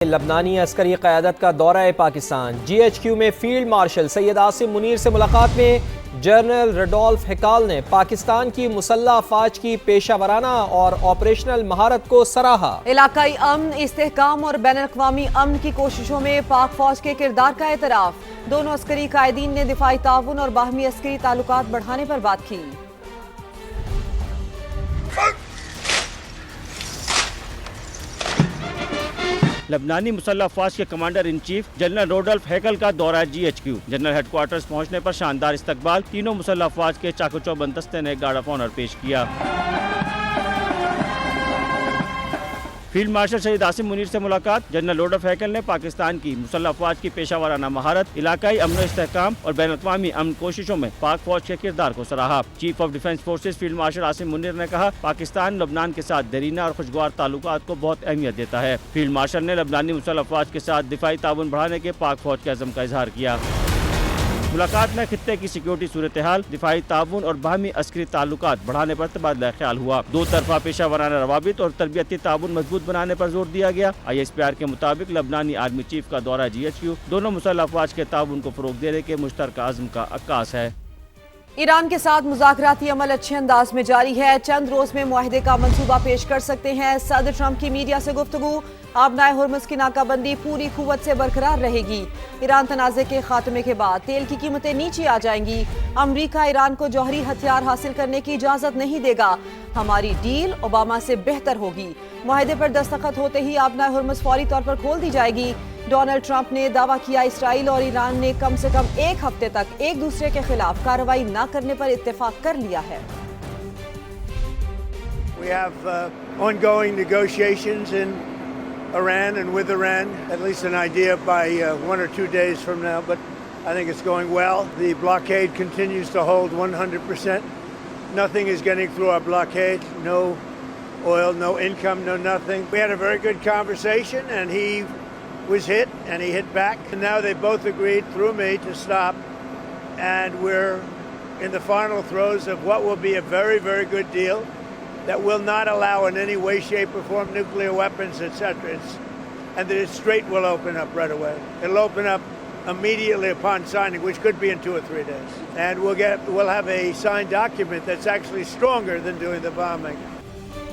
लबनानी अस्करी क़यादत का दौरा पाकिस्तान। GHQ में फील्ड मार्शल सैयद आसिम मुनीर से मुलाकात में जनरल रडोल्फ हिकाल ने पाकिस्तान की मुसल्लह अफवाज की पेशा वराना और ऑपरेशनल महारत को सराहा। इलाकाई अमन, इस्तेहकाम और बैनुल-अक़वामी अमन की कोशिशों में पाक फौज के किरदार का एतराफ़। दोनों अस्करी कायदीन ने दिफाई ताउन और बाहमी अस्करी ताल्लुकात बढ़ाने पर बात की। लबनानी मुसल्लह अफवाज के कमांडर इन चीफ जनरल रोडल्फ हैकल का दौरा GHQ। जनरल हेडक्वार्टर्स पहुंचने पर शानदार इस्तकबाल। तीनों मुसल्लह अफवाज के चाको चौबंद दस्ते ने गार्ड ऑफ ऑनर पेश किया। फील्ड मार्शल सैयद आसिम मुनीर से मुलाकात। जनरल रोडल्फ हैकल ने पाकिस्तान की मुसल्लह अफवाज की पेशा वराना महारत, इलाकाई अमन इस्तेहकाम और बैनुल-अक़वामी अमन कोशिशों में पाक फौज के किरदार को सराहा। Chief of defence forces field marshal Asim Munir ने कहा, पाकिस्तान लबनान के साथ देरीना और खुशगवार ताल्लुकात को बहुत अहमियत देता है। फील्ड मार्शल ने लबनानी मुसल्लह अफवाज के साथ दिफाई ताउन बढ़ाने के पाक फौज के अज़म का इजहार किया। मुलाकात में खित्ते की सिक्योरिटी सूरत हाल, दिफाई ताउन और बाहमी अस्करी ताल्लुकात बढ़ाने पर तबादला ख्याल हुआ। दो तरफा पेशा वराना रवाबित और तरबियती ताउन मजबूत बनाने पर जोर दिया गया। ISPR के मुताबिक लबनानी आर्मी चीफ का दौरा GHQ दोनों मुसल्लह अफवाज के ताउन को फरोग देने के मुश्तरका अज़्म का अक्कास है। ईरान के साथ मुज़ाकराती अमल अच्छे अंदाज में जारी है। चंद रोज में मुआहदे का मंसूबा पेश कर सकते हैं। सदर ट्रंप की मीडिया से गुफ्तगू। आबनाए हुर्मुज़ की नाकाबंदी पूरी कुव्वत से बरकरार रहेगी। ईरान तनाज़े के खात्मे के बाद तेल की कीमतें नीचे आ जाएंगी। अमरीका ईरान को जौहरी हथियार हासिल करने की इजाज़त नहीं देगा। हमारी डील ओबामा से बेहतर होगी। मुआहदे पर दस्तखत होते ही आबनाए हुर्मुज़ फौरी तौर पर खोल दी जाएगी। डोनाल्ड ट्रंप ने दावा किया, इसराइल और ईरान ने कम से कम एक हफ्ते तक एक दूसरे के खिलाफ कार्रवाई न करने पर इत्तेफाक कर लिया है। We have ongoing negotiations in Iran and with Iran, at least an idea by 1 or 2 days from now, but I think it's going well. The blockade continues to hold 100%. Nothing is getting through our blockade. No oil, no income, no nothing. We had a very good conversation and he was hit and he hit back. And now they both agreed through me to stop, and we're in the final throes of what will be a very, very good deal that will not allow in any way, shape or form nuclear weapons, etc. And the strait will open up right away. It'll open up immediately upon signing, which could be in 2 or 3 days. And we'll have a signed document that's actually stronger than doing the bombing.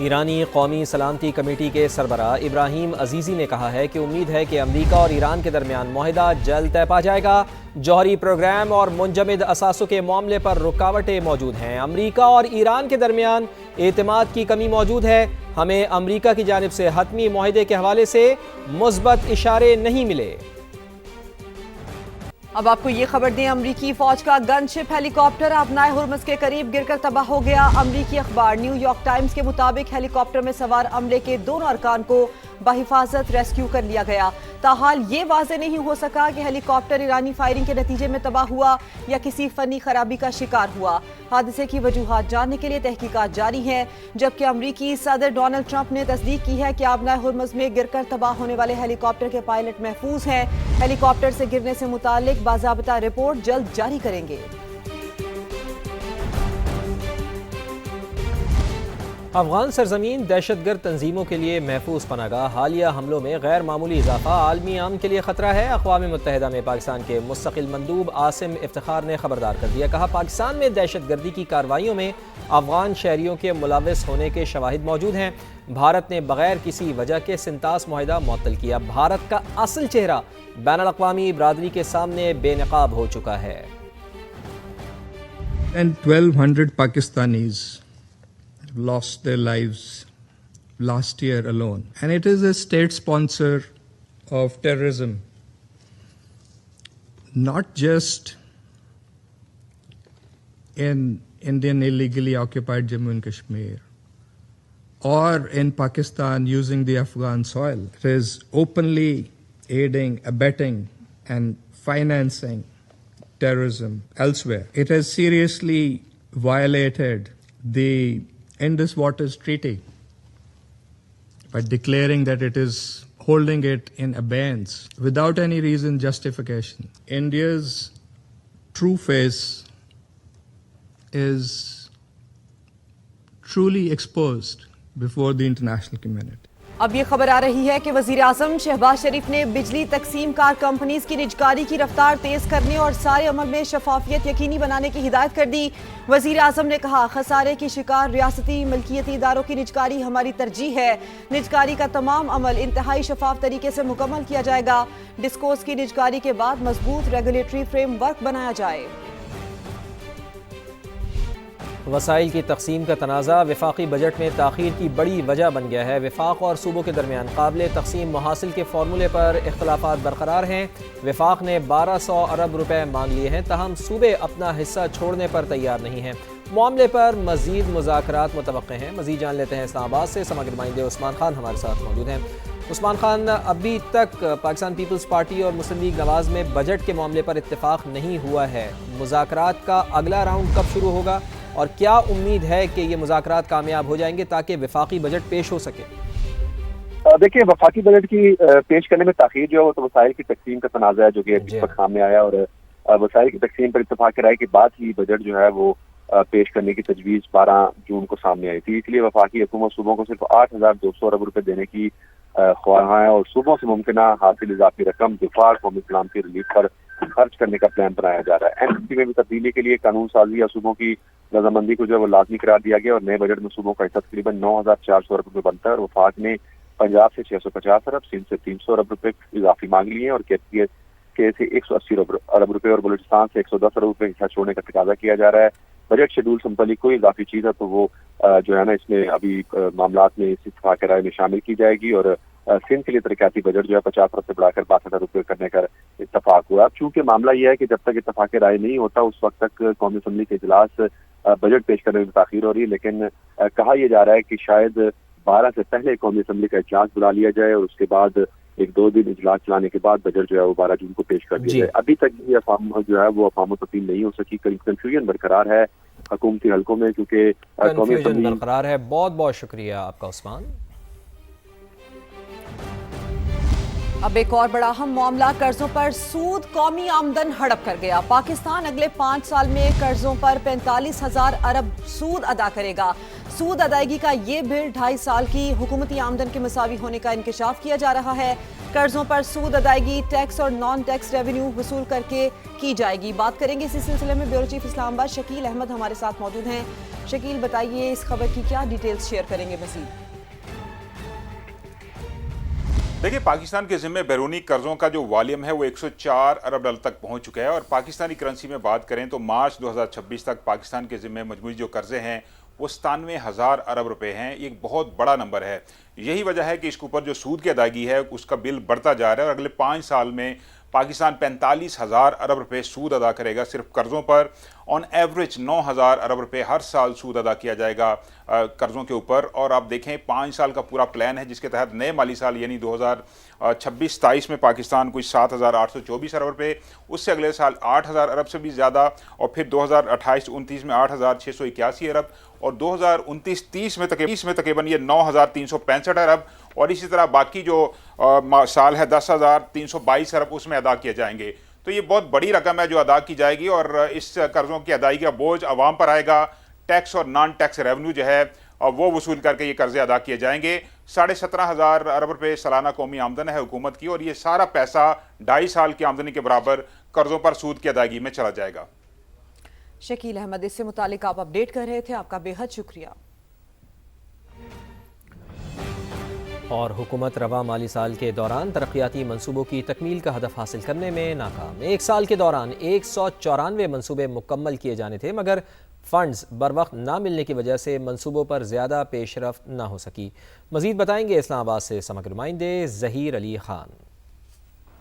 ईरानी कौमी सलामती committee के सरबराह इब्राहिम अजीज़ी ने कहा है कि उम्मीद है कि अमरीका और ईरान के दरमियान मुआहदा जल्द तय पा जाएगा। जौहरी प्रोग्राम और मुंजमद असासों के मामले पर रुकावटें मौजूद हैं। अमरीका और ईरान के दरमियान एतमाद की कमी मौजूद है। हमें अमरीका की जानिब से हतमी मुआहदे के हवाले से मुस्बत इशारे नहीं मिले। अब आपको ये खबर दें, अमरीकी फौज का गनशिप हेलीकॉप्टर आबनाए हुर्मुज़ के करीब गिरकर तबाह हो गया। अमरीकी अखबार न्यूयॉर्क टाइम्स के मुताबिक हेलीकॉप्टर में सवार अमले के दोनों अरकान को बहिफाजत रेस्क्यू कर लिया गया। ताहाल ये वाज़ेह नहीं हो सका कि हेलीकॉप्टर ईरानी फायरिंग के नतीजे में तबाह हुआ या किसी फनी खराबी का शिकार हुआ। हादसे की वजूहात जानने के लिए तहकीकात जारी है, जबकि अमरीकी सदर डोनाल्ड ट्रंप ने तस्दीक की है कि आबनाए हुर्मुज़ में गिरकर तबाह होने वाले हेलीकॉप्टर के पायलट महफूज हैं। हेलीकॉप्टर से गिरने से मुताल्लिक बाज़ाबता रिपोर्ट जल्द जारी करेंगे। अफगान सरजमीन दहशतगर्द तंजीमों के लिए महफूज पनागाह। हालिया हमलों में गैर मामूली इजाफा आलमी अमन के लिए खतरा है। अक़वाम मुत्तहिदा में पाकिस्तान के मुस्तकिल मंदूब आसिम इफ्तिखार ने खबरदार कर दिया। कहा, पाकिस्तान में दहशतगर्दी की कार्रवाइयों में अफगान शहरियों के मुलविस होने के शवाहिद मौजूद हैं। भारत ने बगैर किसी वजह के सिंतास मुआहदा मुअत्तल किया। भारत का असल चेहरा बैनुल-अक़वामी बरादरी के सामने बेनकाब हो चुका है। And 1200 Pakistanis lost their lives last year alone. And it is a state sponsor of terrorism, not just in Indian illegally occupied Jammu and Kashmir or in Pakistan using the Afghan soil. It is openly aiding, abetting and financing terrorism elsewhere. It has seriously violated the Indus Waters Treaty by declaring that it is holding it in abeyance without any reason, justification. India's true face is truly exposed before the international community. अब ये खबर आ रही है कि वजीर आजम शहबाज शरीफ ने बिजली तकसीम कार कंपनीज की निजकारी की रफ्तार तेज करने और सारे अमल में शफाफियत यकीनी बनाने की हिदायत कर दी। वजीर आजम ने कहा, खसारे की शिकार रियासती मिल्कियती इदारों की निजकारी हमारी तरजीह है। निजकारी का तमाम अमल इंतहाई शफाफ तरीके से मुकम्मल किया जाएगा। डिस्कोस की निजकारी के बाद मजबूत रेगुलेटरी फ्रेमवर्क बनाया जाए। वसाइल की तकसीम का तनाज़ा वफाकी बजट में ताख़ीर की बड़ी वजह बन गया है। वफाक और सूबों के दरमियान काबिल तकसीम मुहासिल के फार्मूले पर इख्तलाफात बरकरार हैं। वफाक ने 1200 अरब रुपए मांग लिए हैं, तहम सूबे अपना हिस्सा छोड़ने पर तैयार नहीं हैं। मामले पर मजीद मुज़ाकरात मुतवक्के हैं। मजीद जान लेते हैं इस्लामाबाद से समग्र नुमाइंदे उस्मान खान हमारे साथ मौजूद हैं। उस्मान खान, अभी तक पाकिस्तान पीपल्स पार्टी और मुस्लिम लीग नवाज़ में बजट के मामले पर इत्तेफाक नहीं हुआ है। मुज़ाकरात का अगला राउंड कब शुरू होगा और क्या उम्मीद है कि ये मुज़ाकरात कामयाब हो जाएंगे ताकि वफाकी बजट पेश हो सके? देखिए, वफाकी बजट की पेश करने में ताख़ीर जो है वो तो वसाइल की तकसीम का तनाज़ा है जो कि इस वक्त सामने आया और वसाइल की तकसीम पर इत्तेफाक राय के बाद ही बजट जो है वो पेश करने की तजवीज़ 12 जून को सामने आई थी। इसलिए वफाकी हुकूमत सूबों को सिर्फ 8,200 अरब रुपए देने की ख्वाह है और सूबों से मुमकिना हासिल इजाफी रकम दिफा कौमी इस्लाम की रिलीफ पर खर्च करने का प्लान बनाया जा रहा है। एनसीसी में भी तब्दीली के लिए कानून साजी या सूबों की रजामंदी को जो है वो लाजमी करार दिया गया और नए बजट में सूबों का हिस्सा तकरीबन 9,400 अरब रुपए बनता है और वफाक ने पंजाब से 650 अरब, सिंध से 300 अरब रुपए इजाफी मांग लिए और के से 180 अरब रुपए और बलूचिस्तान से 110 अरब रुपए हिस्सा छोड़ने का तकाजा किया जा रहा है। बजट शेड्यूल से मुतालिक कोई इजाफी चीज है तो वो जो है ना इसमें अभी मामलात में इस इत्तेफाक राय में शामिल की जाएगी और सिंध के लिए तरक्याती बजट जो है 50 अरब से बढ़ाकर 62 रुपए करने का इत्तेफाक हुआ। अब चूंकि मामला यह है कि जब तक इत्तेफाक राय नहीं होता उस वक्त तक कौमी असम्बली के इजलास बजट पेश करने में ताख़ीर हो रही है, लेकिन कहा यह जा रहा है कि शायद 12 से पहले कौमी असम्बली का इजलास बुला लिया जाए और उसके बाद 1-2 दिन इजलास चलाने के बाद बजट जो है वो 12 जून को पेश कर दिया जाए। अभी तक ये जो है वो अफवाह तब्दील नहीं हो सकी, कंफ्यूजन बरकरार है हुकूमती हलकों में क्योंकि कौमी असम्बली बरकरार है। बहुत बहुत शुक्रिया आपका उस्मान। अब एक और बड़ा अहम मामला, कर्जों पर सूद कौमी आमदन हड़प कर गया। पाकिस्तान अगले 5 साल में कर्जों पर 45,000 अरब सूद अदा करेगा। सूद अदायगी का ये बिल 2.5 साल की हुकूमती आमदन के मुसावी होने का इंकशाफ किया जा रहा है। कर्जों पर सूद अदायगी टैक्स और नॉन टैक्स रेवेन्यू वसूल करके की जाएगी। बात करेंगे इसी सिलसिले में ब्यूरो चीफ इस्लामाबाद शकील अहमद हमारे साथ मौजूद हैं। शकील, बताइए इस खबर की क्या डिटेल्स शेयर करेंगे मजीद? देखिए, पाकिस्तान के ज़िम्मे बैरूनी कर्जों का जो वॉल्यूम है वो 104 अरब डॉलर तक पहुंच चुका है और पाकिस्तानी करेंसी में बात करें तो मार्च 2026 तक पाकिस्तान के ज़िम्मे मजमूई जो कर्जे हैं वो 97,000 अरब रुपए हैं। ये एक बहुत बड़ा नंबर है। यही वजह है कि इसके ऊपर जो सूद की अदायगी है उसका बिल बढ़ता जा रहा है और अगले 5 साल में पाकिस्तान 45,000 अरब रुपए सूद अदा करेगा सिर्फ कर्जों पर। ऑन एवरेज 9,000 अरब रुपए हर साल सूद अदा किया जाएगा कर्जों के ऊपर। और आप देखें 5 साल का पूरा प्लान है जिसके तहत नए माली साल यानी 2026-27 में पाकिस्तान कुछ 7,824 अरब रुपए, उससे अगले साल 8,000 अरब से भी ज़्यादा और फिर 2028-29 में 8,681 अरब और 2029-30 में तकरीबन ये 9,365 अरब और इसी तरह बाकी जो साल है 10,322 अरब उसमें अदा किए जाएंगे। तो ये बहुत बड़ी रकम है जो अदा की जाएगी और इस कर्जों की अदायगी का बोझ आवाम पर आएगा। टैक्स और नॉन टैक्स रेवेन्यू जो है वो वसूल करके ये कर्जे अदा किए जाएंगे। 17,500 अरब रुपए सालाना कौमी आमदन है हुकूमत की और ये सारा पैसा 2.5 साल की आमदनी के बराबर कर्जों पर सूद की अदायगी में चला जाएगा। शकील अहमद, इससे मुतालिक आप अपडेट कर रहे थे, आपका बेहद शुक्रिया। और हुकूमत रवा माली साल के दौरान तरक्याती मनसूबों की तकमील का हदफ हासिल करने में नाकाम। 1 साल के दौरान 194 मनसूबे मुकम्मल किए जाने थे मगर फंड्स बर वक्त ना मिलने की वजह से मनसूबों पर ज़्यादा पेशरफ्त ना हो सकी। मज़ीद बताएंगे इस्लामाबाद से समग्र नुमाइंदे ज़हीर अली खान।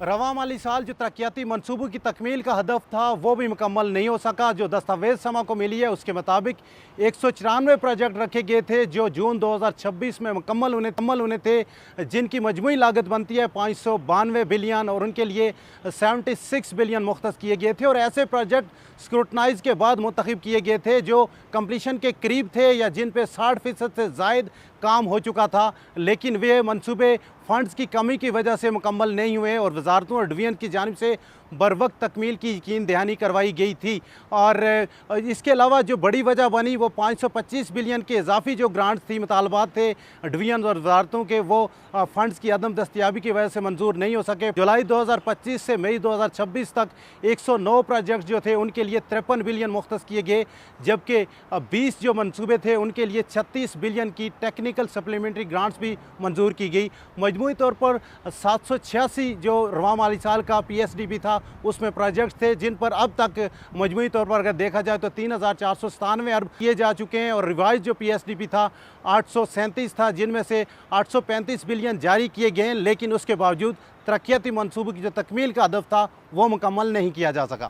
रवा माली साल जो तरक्याती मनसूबों की तकमील का हदफ था वो भी मुकम्मल नहीं हो सका। जो दस्तावेज समा को मिली है उसके मुताबिक 194 प्रोजेक्ट रखे गए थे जो जून 2026 में मुकम्मल होने थे, जिनकी मजमूई लागत बनती है 592 बिलियन और उनके लिए 76 बिलियन मुख्तस किए गए थे और ऐसे प्रोजेक्ट स्क्रूटनाइज के बाद मुंतखब किए गए थे जो कम्प्लीशन के करीब थे या जिन पे 60% से ज़ायद काम हो चुका था, लेकिन वे मंसूबे फंड्स की कमी की वजह से मुकम्मल नहीं हुए और वजारतों और डिवीजन की जानिब से बर वक्त तकमील की यकीन दहानी करवाई गई थी। और इसके अलावा जो बड़ी वजह बनी वो 525 बिलियन के इजाफी जो ग्रांट्स थी, मुतालबात थे डिवीजन और वजारतों के, वो फंड्स की अदम दस्तियाबी की वजह से मंजूर नहीं हो सके। जुलाई 2025 से मई 2026 तक 109 प्रोजेक्ट जो थे उनके लिए 53 बिलियन मुख्तस किए गए, जबकि 20 जो मनसूबे थे उनके लिए 36 बिलियन की टेक्निकल सप्लीमेंट्री ग्रांट्स भी मंजूर की गई। मजमूई तौर पर 786 जो रवां माली साल का PSDP था उसमें प्रोजेक्ट्स थे जिन पर अब तक मजमूई तौर पर अगर देखा जाए तो 3497 अरब किए जा चुके हैं, और रिवाइज जो PSDP था 837 था, जिनमें से 835 बिलियन जारी किए गए हैं, लेकिन उसके बावजूद तरक्याती मनसूबों की जो तकमील का हदफ था वो मुकम्मल नहीं किया जा सका।